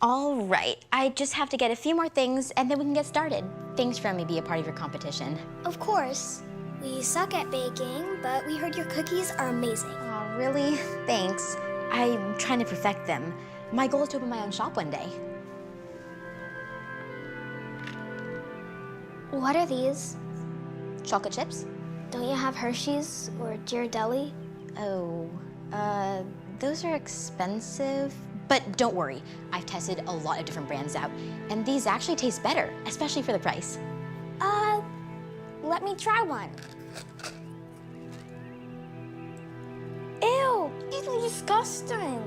All right, I just have to get a few more things and then we can get started. Thanks for letting me be a part of your competition. Of course. We suck at baking, but we heard your cookies are amazing. Oh, really? Thanks. I'm trying to perfect them. My goal is to open my own shop one day. What are these? Chocolate chips? Don't you have Hershey's or Ghirardelli? Oh, those are expensive. But don't worry, I've tested a lot of different brands out, and these actually taste better, especially for the price. Let me try one. Ew, these are disgusting.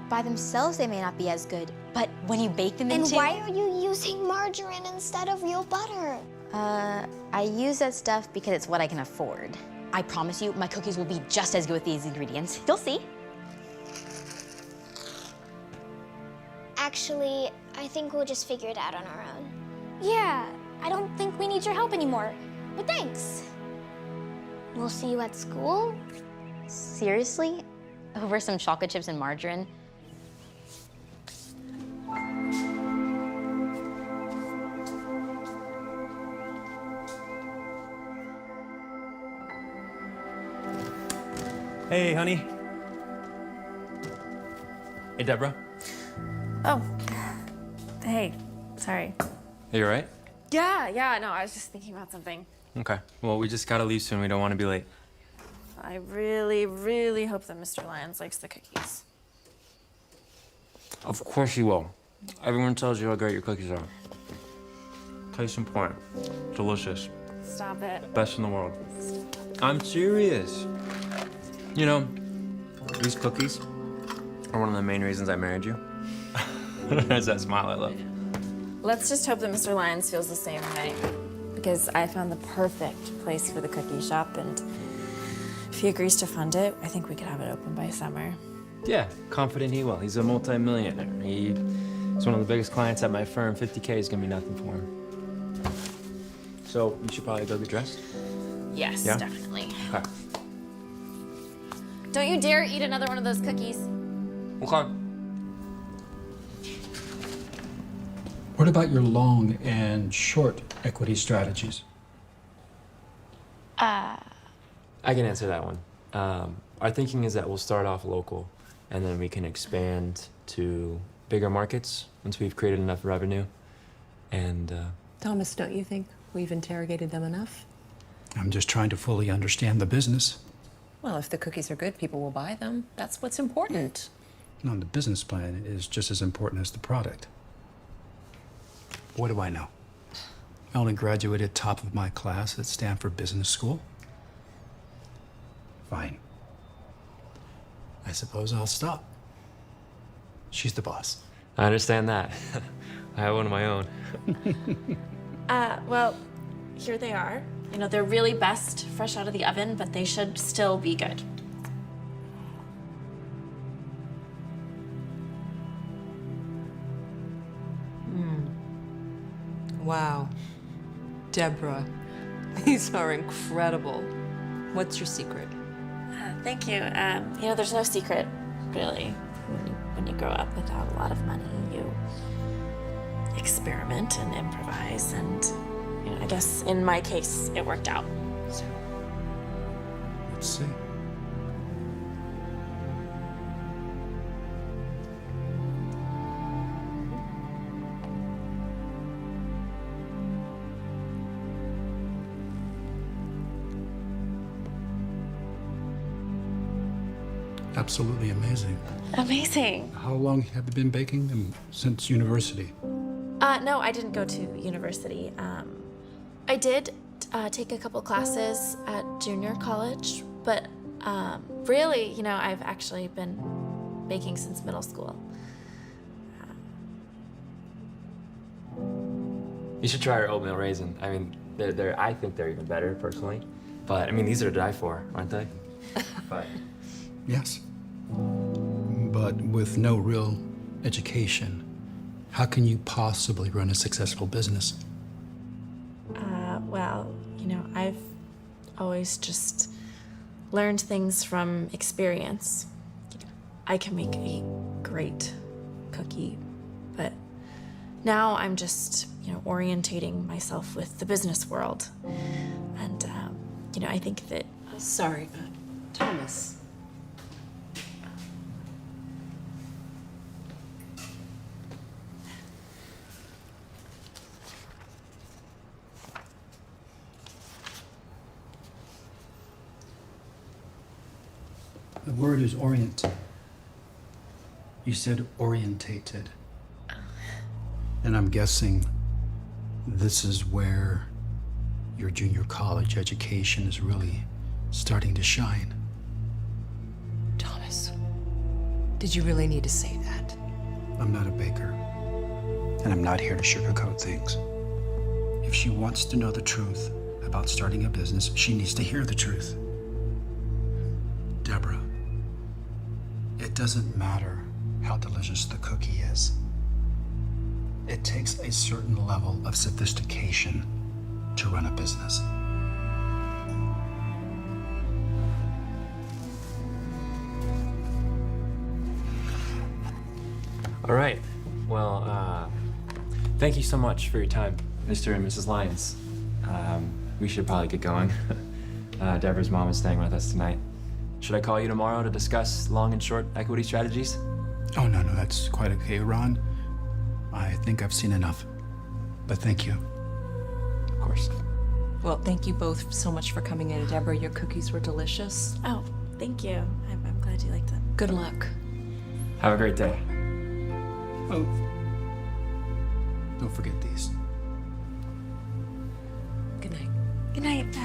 By themselves, they may not be as good, but when you bake them into... And why are you using margarine instead of real butter? I use that stuff because it's what I can afford. I promise you, my cookies will be just as good with these ingredients. You'll see. Actually, I think we'll just figure it out on our own. Yeah, I don't think we need your help anymore, but thanks. We'll see you at school? Seriously? Over some chocolate chips and margarine? Hey, honey. Hey, Deborah. Oh, hey, sorry. Are you all right? Yeah, no, I was just thinking about something. Okay. Well, we just gotta leave soon. We don't want to be late. I really, really hope that Mr. Lyons likes the cookies. Of course you will. Everyone tells you how great your cookies are. Case in point, delicious. Stop it. Best in the world. I'm serious. You know, these cookies are one of the main reasons I married you. There's that smile I love. Let's just hope that Mr. Lyons feels the same way, because I found the perfect place for the cookie shop, and if he agrees to fund it, I think we could have it open by summer. Yeah, confident he will. He's a multi-millionaire. He's one of the biggest clients at my firm. 50K is gonna be nothing for him. So you should probably go get dressed. Yes, Yeah? definitely. Okay. Don't you dare eat another one of those cookies. Okay. What about your long and short equity strategies? I can answer that one. Our thinking is that we'll start off local, and then we can expand to bigger markets once we've created enough revenue. And Thomas, don't you think we've interrogated them enough? I'm just trying to fully understand the business. Well, if the cookies are good, people will buy them. That's what's important. No, the business plan is just as important as the product. What do I know? I only graduated top of my class at Stanford Business School. Fine. I suppose I'll stop. She's the boss. I understand that. I have one of my own. Well, here they are. You know, they're really best fresh out of the oven, but they should still be good. Wow. Deborah, these are incredible. What's your secret? Thank you. You know, there's no secret, really. When you grow up without a lot of money, you experiment and improvise, and you know, I guess in my case, it worked out. So. Let's see. Absolutely amazing. Amazing. How long have you been baking them? Since university? No, I didn't go to university. I did take a couple classes at junior college, but really, you know, I've actually been baking since middle school. You should try our oatmeal raisin. I mean, I think they're even better, personally. But, I mean, these are to die for, aren't they? But... Yes. But with no real education, how can you possibly run a successful business? Well, you know, I've always just learned things from experience. I can make a great cookie, but now I'm just, orientating myself with the business world. And, I think that. Sorry, Thomas. The word is orient. You said orientated. And I'm guessing this is where your junior college education is really starting to shine. Thomas, did you really need to say that? I'm not a baker, and I'm not here to sugarcoat things. If she wants to know the truth about starting a business, she needs to hear the truth. Deborah, it doesn't matter how delicious the cookie is. It takes a certain level of sophistication to run a business. All right. Well, thank you so much for your time, Mr. and Mrs. Lyons. We should probably get going. Deborah's mom is staying with us tonight. Should I call you tomorrow to discuss long and short equity strategies? Oh, no, that's quite okay, Ron. I think I've seen enough. But thank you. Of course. Well, thank you both so much for coming in. Deborah, your cookies were delicious. Oh, thank you. I'm glad you liked them. Good luck. Have a great day. Oh, don't forget these. Good night. Good night.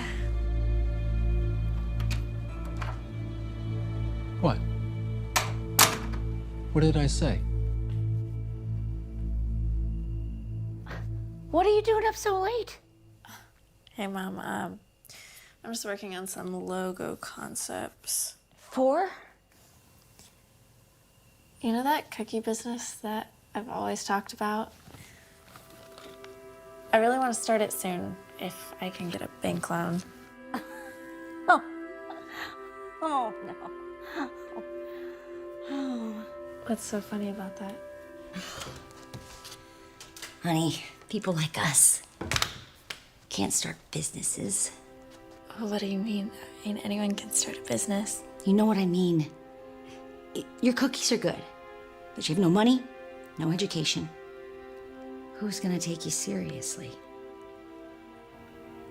What? What did I say? What are you doing up so late? Hey, Mom. I'm just working on some logo concepts. For? You know that cookie business that I've always talked about? I really want to start it soon, if I can get a bank loan. Oh, no. What's so funny about that? Honey, people like us can't start businesses. Oh, what do you mean? I mean, anyone can start a business. You know what I mean. Your cookies are good, but you have no money, no education. Who's gonna take you seriously?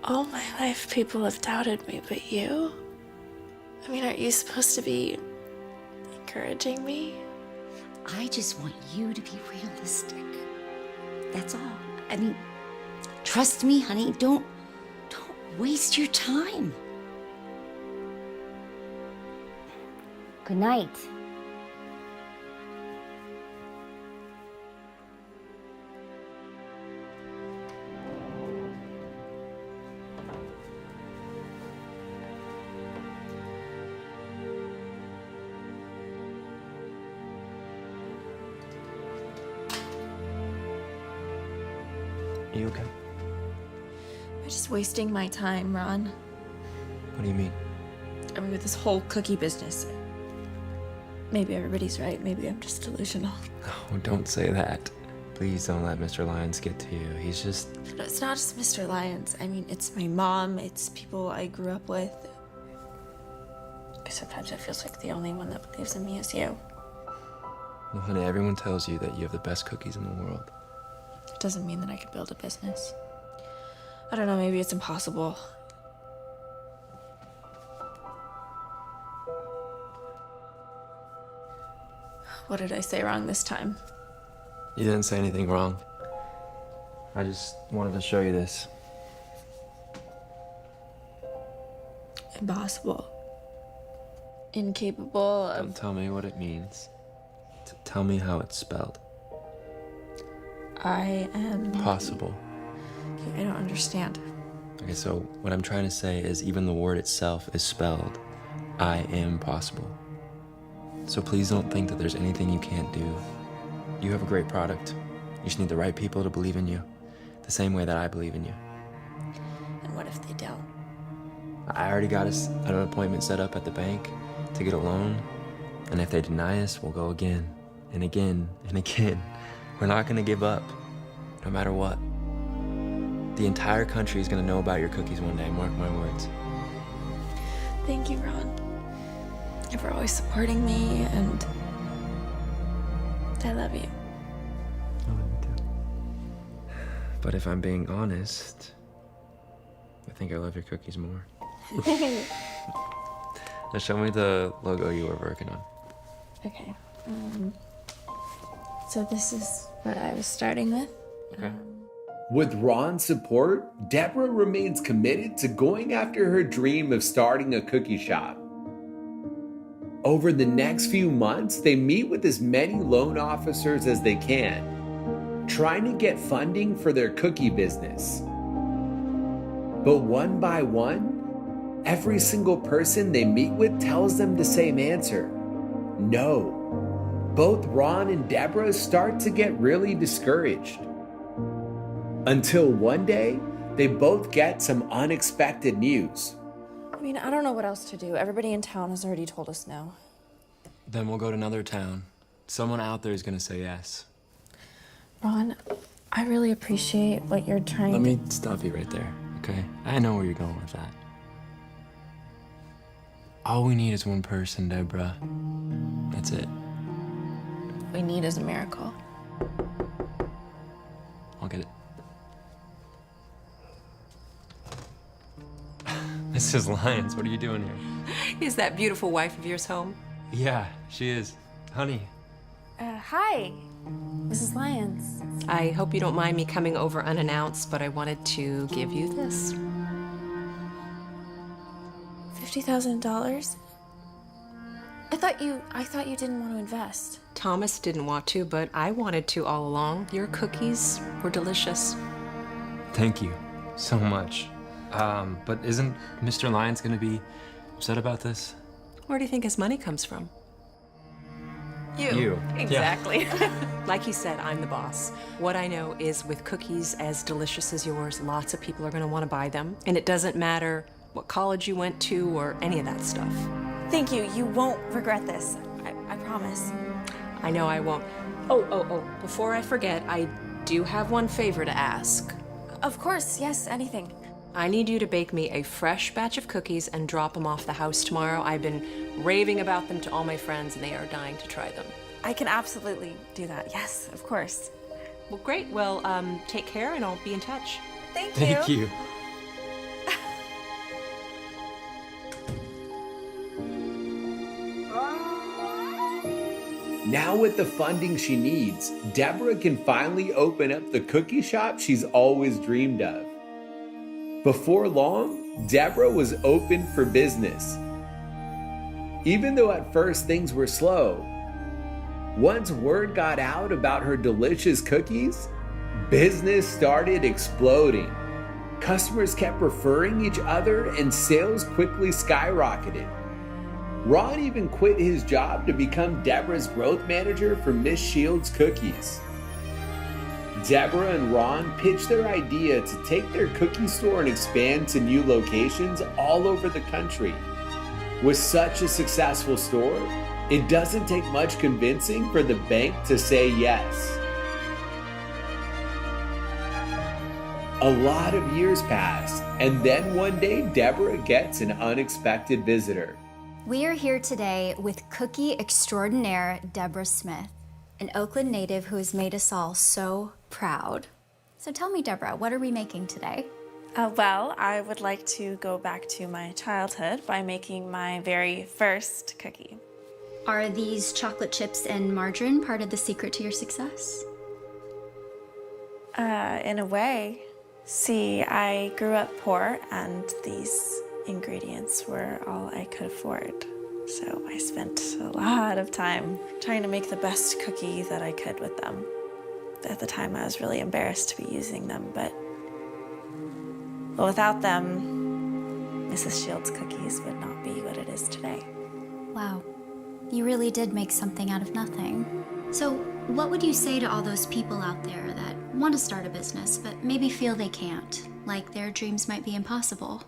All my life, people have doubted me, but you? I mean, aren't you supposed to be encouraging me? I just want you to be realistic. That's all. I mean, trust me, honey, don't waste your time. Good night. You okay? You're just wasting my time, Ron. What do you mean? I mean, with this whole cookie business. Maybe everybody's right. Maybe I'm just delusional. Oh, don't say that. Please don't let Mr. Lyons get to you. He's just... No, it's not just Mr. Lyons. I mean, it's my mom. It's people I grew up with. But sometimes it feels like the only one that believes in me is you. No, honey, everyone tells you that you have the best cookies in the world. It doesn't mean that I could build a business. I don't know, maybe it's impossible. What did I say wrong this time? You didn't say anything wrong. I just wanted to show you this. Impossible. Incapable of... Don't tell me what it means. Tell me how it's spelled. I am... Possible. I don't understand. Okay, so what I'm trying to say is even the word itself is spelled I am possible. So please don't think that there's anything you can't do. You have a great product. You just need the right people to believe in you, the same way that I believe in you. And what if they don't? I already got us an appointment set up at the bank to get a loan, and if they deny us, we'll go again and again and again We're not gonna give up, no matter what. The entire country is gonna know about your cookies one day, mark my words. Thank you, Ron, for always supporting me, and I love you. I love you too. But if I'm being honest, I think I love your cookies more. Now show me the logo you were working on. Okay. So this is what I was starting with. Okay. With Ron's support, Deborah remains committed to going after her dream of starting a cookie shop. Over the next few months, they meet with as many loan officers as they can, trying to get funding for their cookie business. But one by one, every single person they meet with tells them the same answer: no. Both Ron and Deborah start to get really discouraged. Until one day, they both get some unexpected news. I mean, I don't know what else to do. Everybody in town has already told us no. Then we'll go to another town. Someone out there is gonna say yes. Ron, I really appreciate what you're trying Let to... me stop you right there, okay? I know where you're going with that. All we need is one person, Deborah. That's it. we need is a miracle. I'll get it. Mrs. Lyons, what are you doing here? Is that beautiful wife of yours home? Yeah, she is. Honey. Hi, Mrs. Lyons. I hope you don't mind me coming over unannounced, but I wanted to give you this. $50,000? I thought you didn't want to invest. Thomas didn't want to, but I wanted to all along. Your cookies were delicious. Thank you so much. But isn't Mr. Lyons gonna be upset about this? Where do you think his money comes from? You. Exactly. Like he said, I'm the boss. What I know is with cookies as delicious as yours, lots of people are going to want to buy them. And it doesn't matter what college you went to or any of that stuff. Thank you. You won't regret this. I promise. I know I won't. Oh, before I forget, I do have one favor to ask. Of course, yes, anything. I need you to bake me a fresh batch of cookies and drop them off the house tomorrow. I've been raving about them to all my friends, and they are dying to try them. I can absolutely do that. Yes, of course. Well, great. Well, take care, and I'll be in touch. Thank Thank you. Now with the funding she needs, Deborah can finally open up the cookie shop she's always dreamed of. Before long, Deborah was open for business. Even though at first things were slow, once word got out about her delicious cookies, business started exploding. Customers kept referring each other and sales quickly skyrocketed. Ron even quit his job to become Deborah's growth manager for Miss Shields Cookies. Deborah and Ron pitched their idea to take their cookie store and expand to new locations all over the country. With such a successful store, it doesn't take much convincing for the bank to say yes. A lot of years pass, and then one day Deborah gets an unexpected visitor. We are here today with cookie extraordinaire Deborah Smith, an Oakland native who has made us all so proud. So tell me, Deborah, what are we making today? Well, I would like to go back to my childhood by making my very first cookie. Are these chocolate chips and margarine part of the secret to your success? In a way. See, I grew up poor, and these ingredients were all I could afford. So I spent a lot of time trying to make the best cookie that I could with them. At the time, I was really embarrassed to be using them, but without them, Mrs. Shields' cookies would not be what it is today. Wow, you really did make something out of nothing. So what would you say to all those people out there that want to start a business, but maybe feel they can't, like their dreams might be impossible?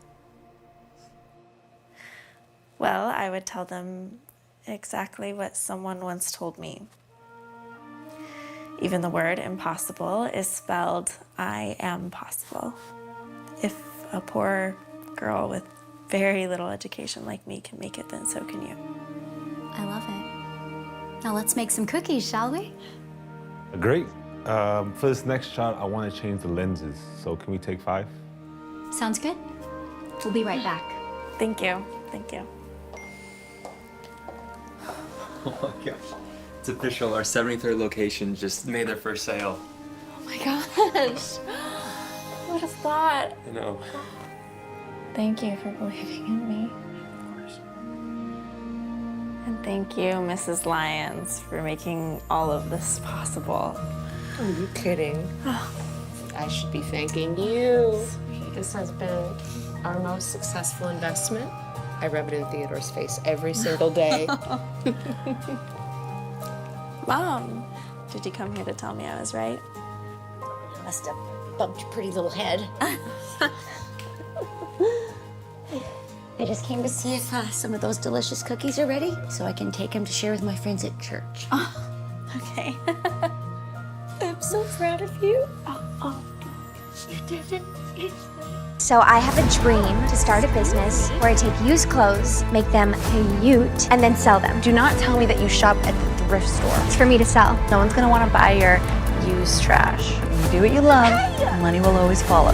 Well, I would tell them exactly what someone once told me. Even the word impossible is spelled I am possible. If a poor girl with very little education like me can make it, then so can you. I love it. Now let's make some cookies, shall we? Great. For this next shot, I want to change the lenses. So can we take 5? Sounds good. We'll be right back. Thank you. Thank you. Oh my gosh. It's official. Our 73rd location just made their first sale. Oh my gosh. What a thought. I know. Thank you for believing in me. Of course. And thank you, Mrs. Lyons, for making all of this possible. Are you kidding? I should be thanking you. This has been our most successful investment. I rub it in Theodore's face every single day. Mom, did you come here to tell me I was right? Must have bumped your pretty little head. I just came to see if some of those delicious cookies are ready so I can take them to share with my friends at church. Okay. I'm so proud of you. You did it. So I have a dream to start a business where I take used clothes, make them cute, and then sell them. Do not tell me that you shop at the thrift store. It's for me to sell. No one's gonna wanna buy your used trash. You do what you love, money will always follow.